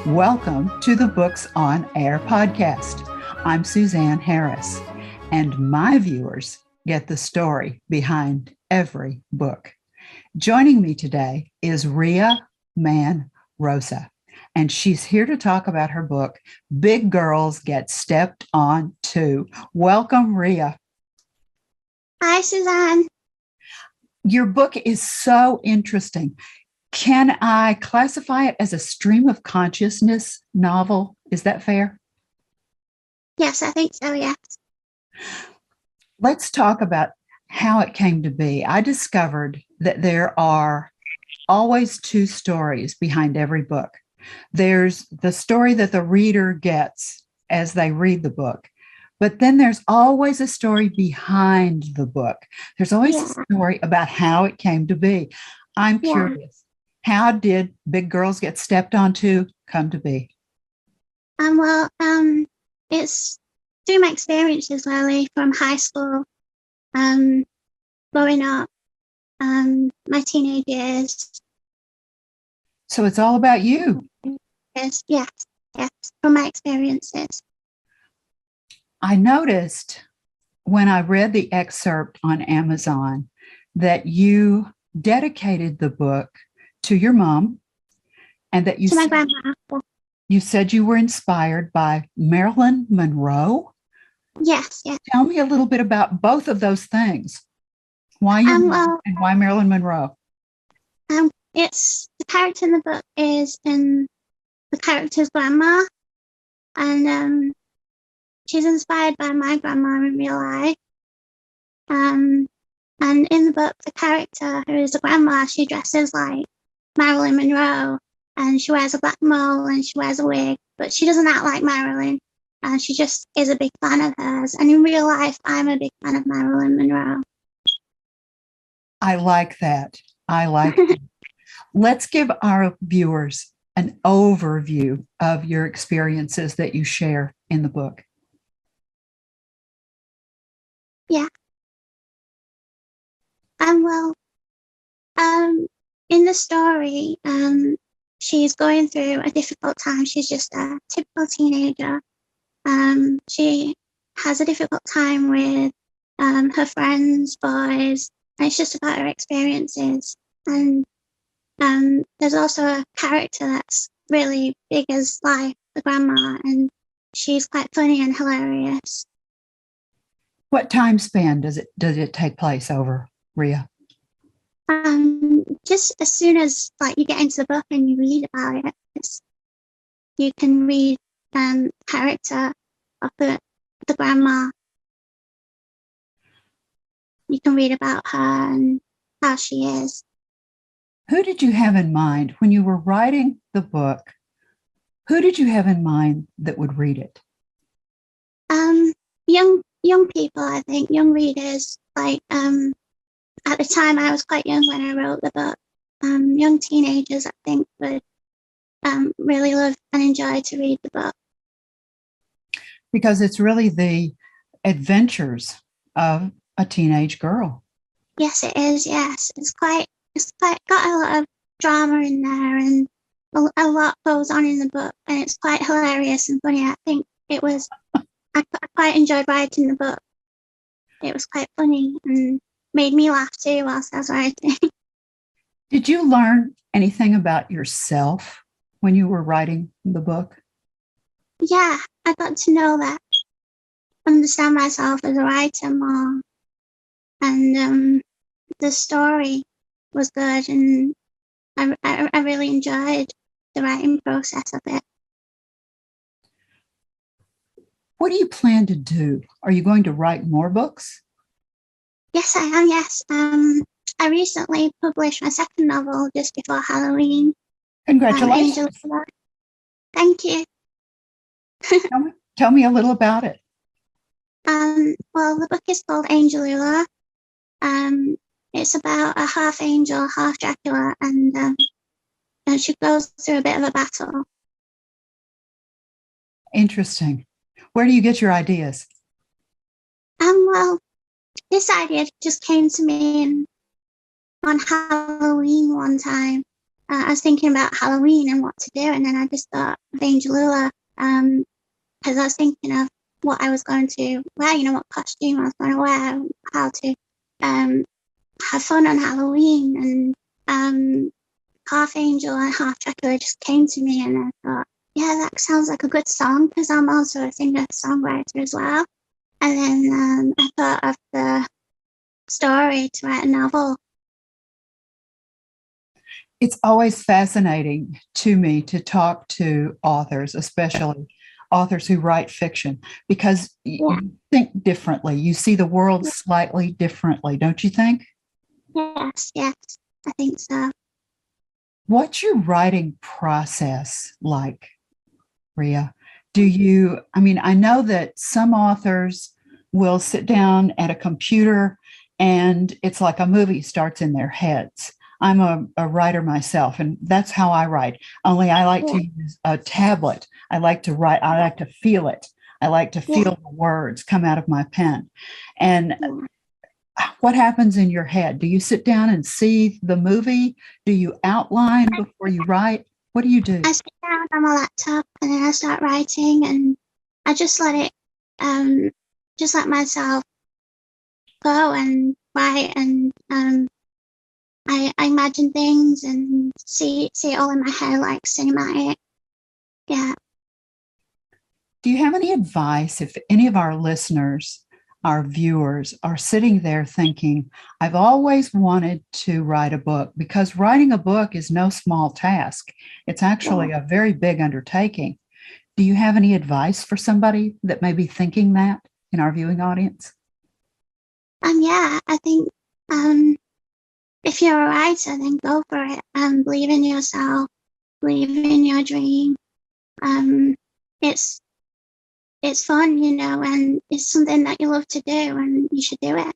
Welcome to the Books on Air podcast. I'm Suzanne Harris, and my viewers get the story behind every book. Joining me today is Ria Mann Rosa, and she's here to talk about her book, Big Girls Get Stepped On Too. Welcome, Ria. Hi, Suzanne. Your book is so interesting. Can I classify it as a stream of consciousness novel? Is that fair? Yes, I think so, yes. Let's talk about how it came to be. I discovered that there are always two stories behind every book. There's the story that the reader gets as they read the book, but then there's always a story behind the book. There's always a story about how it came to be. I'm curious. How did Big Girls Get Stepped On Too come to be? It's through my experiences really from high school, growing up, my teenage years. So it's all about you. Yes, from my experiences. I noticed when I read the excerpt on Amazon that you dedicated the book to your mom, and that my grandma. You said you were inspired by Marilyn Monroe. Yes. Tell me a little bit about both of those things. Why your mom and why Marilyn Monroe? It's the character in the book is in the character's grandma, and she's inspired by my grandma in real life. And in the book, the character who is the grandma, she dresses like Marilyn Monroe, and she wears a black mole and she wears a wig, but she doesn't act like Marilyn, and she just is a big fan of hers. And in real life, I'm a big fan of Marilyn Monroe. I like that. Let's give our viewers an overview of your experiences that you share in the book. Yeah. In the story, she's going through a difficult time. She's just a typical teenager. She has a difficult time with her friends, boys, and it's just about her experiences. And there's also a character that's really big as life, the grandma, and she's quite funny and hilarious. What time span does it take place over, Ria? Just as soon as you get into the book and you read about it, you can read character of the grandma. You can read about her and how she is. Who did you have in mind when you were writing the book? Who did you have in mind that would read it? Young people, I think, young readers. At the time, I was quite young when I wrote the book. Young teenagers, I think, would really love and enjoy to read the book. Because it's really the adventures of a teenage girl. Yes, it is. Yes, it's quite got a lot of drama in there, and a lot goes on in the book, and it's quite hilarious and funny. I think it was. I quite enjoyed writing the book. It was quite funny and made me laugh too whilst I was writing. Did you learn anything about yourself when you were writing the book? Yeah, I got to understand myself as a writer more. And the story was good, and I really enjoyed the writing process of it. What do you plan to do? Are you going to write more books? Yes, I am, yes. I recently published my second novel just before Halloween. Congratulations. Thank you. Tell me a little about it. The book is called Angelula. It's about a half angel, half Dracula, and she goes through a bit of a battle. Interesting. Where do you get your ideas? This idea just came to me on Halloween one time. I was thinking about Halloween and what to do, and then I just thought of Angelula, because I was thinking of what I was going to wear, what costume I was going to wear, how to have fun on Halloween, and Half Angel and Half Dracula just came to me, and I thought, yeah, that sounds like a good song, because I'm also a singer-songwriter as well. And then I thought of the story to write a novel. It's always fascinating to me to talk to authors, especially authors who write fiction, because you think differently. You see the world slightly differently, don't you think? Yes, I think so. What's your writing process like, Ria? I know that some authors will sit down at a computer and it's like a movie starts in their heads. I'm a writer myself, and that's how I write. Only I like to use a tablet. I like to write. I like to feel it. I like to feel the words come out of my pen. And what happens in your head? Do you sit down and see the movie? Do you outline before you write? What do you do? I sit down on my laptop and then I start writing, and I just let myself go and write, and I imagine things and see it all in my head like cinematic. Yeah. Do you have any advice if any of our listeners, our viewers, are sitting there thinking, I've always wanted to write a book, because writing a book is no small task. It's actually a very big undertaking. Do you have any advice for somebody that may be thinking that in our viewing audience? Yeah, I think if you're a writer, then go for it. Believe in yourself, believe in your dream. It's fun, and it's something that you love to do, and you should do it.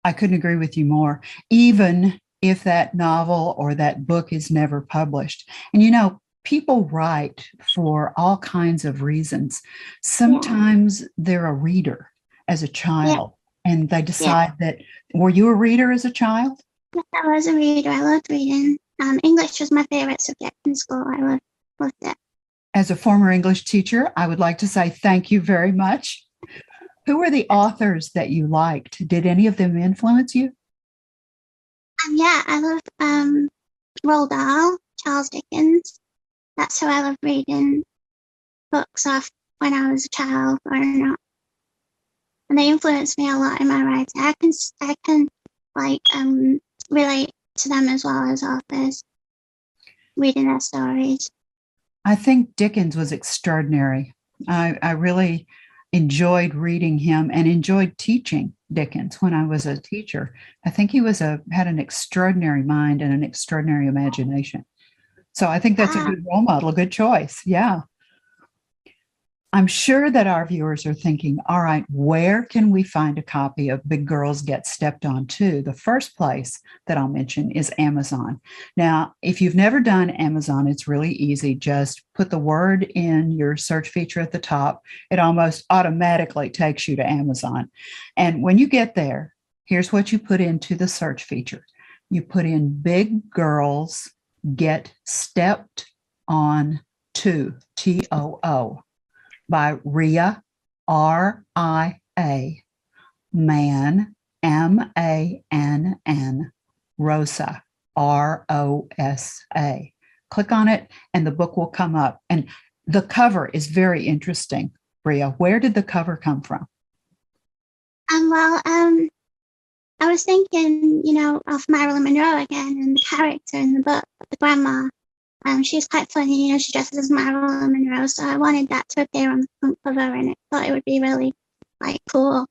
I couldn't agree with you more, even if that novel or that book is never published. And people write for all kinds of reasons. Sometimes they're a reader as a child, and they decide that. Were you a reader as a child? Yes, I was a reader. I loved reading. English was my favorite subject in school. I loved it. As a former English teacher, I would like to say thank you very much. Who were the authors that you liked? Did any of them influence you? Yeah, I love Roald Dahl, Charles Dickens. That's who I love reading books of when I was a child growing up. And they influenced me a lot in my writing. I can relate to them as well as authors, reading their stories. I think Dickens was extraordinary. I really enjoyed reading him and enjoyed teaching Dickens when I was a teacher. I think he had an extraordinary mind and an extraordinary imagination. So I think that's a good role model, a good choice. Yeah. I'm sure that our viewers are thinking, all right, where can we find a copy of Big Girls Get Stepped On To? The first place that I'll mention is Amazon. Now, if you've never done Amazon, it's really easy. Just put the word in your search feature at the top. It almost automatically takes you to Amazon. And when you get there, here's what you put into the search feature. You put in Big Girls Get Stepped On To, T-O-O. By Ria, R-I-A, Mann, M-A-N-N, Rosa, R-O-S-A. Click on it and the book will come up. And the cover is very interesting. Ria, where did the cover come from? I was thinking, of Marilyn Monroe again, and the character in the book, the grandma. She's quite funny, she dresses as Marilyn Monroe, so I wanted that to appear on the front cover, and I thought it would be really, cool.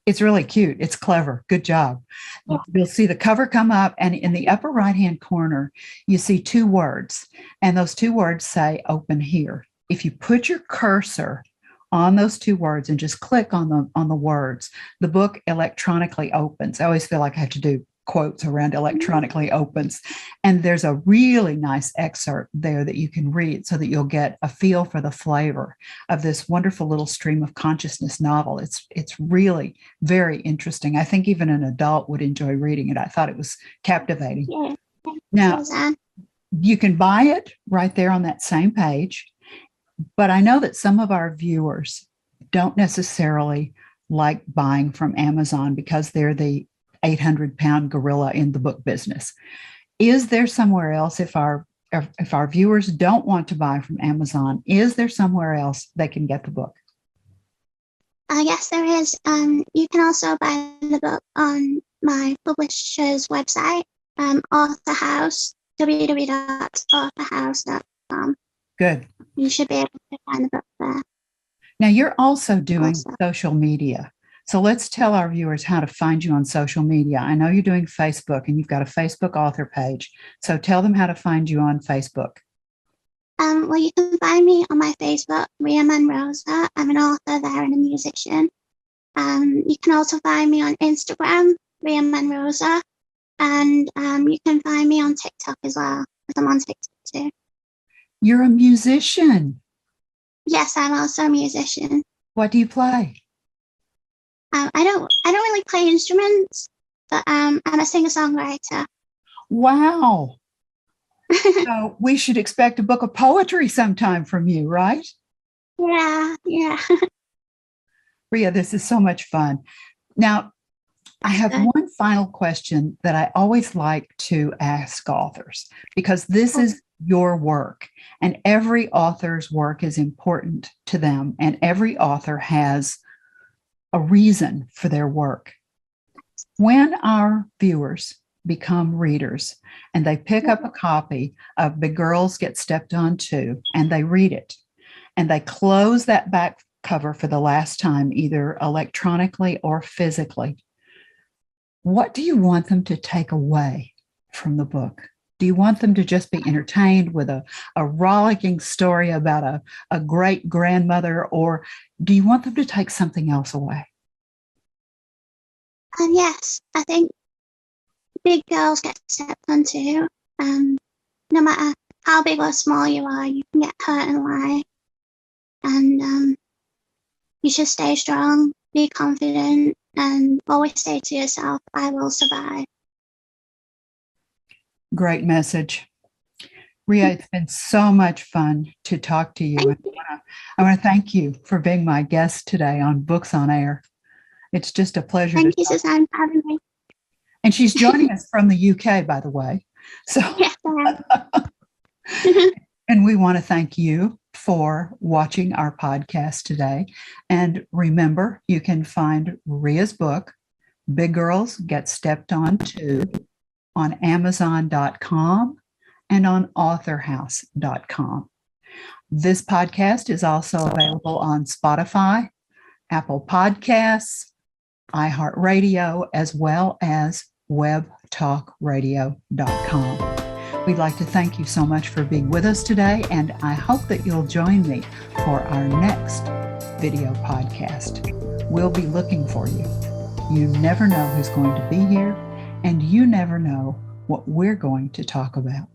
It's really cute. It's clever. Good job. Yeah. You'll see the cover come up, and in the upper right-hand corner, you see two words, and those two words say "Open Here." If you put your cursor on those two words and just click on the words, the book electronically opens. I always feel like I have to do quotes around electronically opens. And there's a really nice excerpt there that you can read so that you'll get a feel for the flavor of this wonderful little stream of consciousness novel. It's really very interesting. I think even an adult would enjoy reading it. I thought it was captivating. Yeah, Now, Suzanne. you can buy it right there on that same page. But I know that some of our viewers don't necessarily like buying from Amazon because they're the 800-pound gorilla in the book business. Is there somewhere else, if our viewers don't want to buy from Amazon, is there somewhere else they can get the book? Yes, there is. You can also buy the book on my publisher's website, Author House, www.authorhouse.com. Good. You should be able to find the book there. Now, you're also doing social media. So let's tell our viewers how to find you on social media. I know you're doing Facebook and you've got a Facebook author page. So tell them how to find you on Facebook. Well, you can find me on my Facebook, Ria Mann Rosa. I'm an author there and a musician. You can also find me on Instagram, Ria Mann Rosa. And you can find me on TikTok as well, because I'm on TikTok too. You're a musician. Yes, I'm also a musician. What do you play? I don't really play instruments, but I'm a singer-songwriter. Wow. So we should expect a book of poetry sometime from you, right? Yeah. Ria, this is so much fun. Now, I have one final question that I always like to ask authors, because this is your work and every author's work is important to them, and every author has a reason for their work. When our viewers become readers and they pick up a copy of Big Girls Get Stepped On Too and they read it and they close that back cover for the last time, either electronically or physically, what do you want them to take away from the book? Do you want them to just be entertained with a rollicking story about a great grandmother, or do you want them to take something else away? Yes, I think big girls get stepped on too. No matter how big or small you are, you can get hurt in life. And you should stay strong, be confident, and always say to yourself, I will survive. Great message. Ria, it's been so much fun to talk to you. I want to thank you for being my guest today on Books on Air. It's just a pleasure. Thank you, Suzanne, for having me. And she's joining us from the UK, by the way. So, yes, and we want to thank you for watching our podcast today. And remember, you can find Ria's book, Big Girls Get Stepped On Too, on Amazon.com and on authorhouse.com. This podcast is also available on Spotify, Apple Podcasts, iHeartRadio, as well as webtalkradio.com. We'd like to thank you so much for being with us today, and I hope that you'll join me for our next video podcast. We'll be looking for you. You never know who's going to be here, and you never know what we're going to talk about.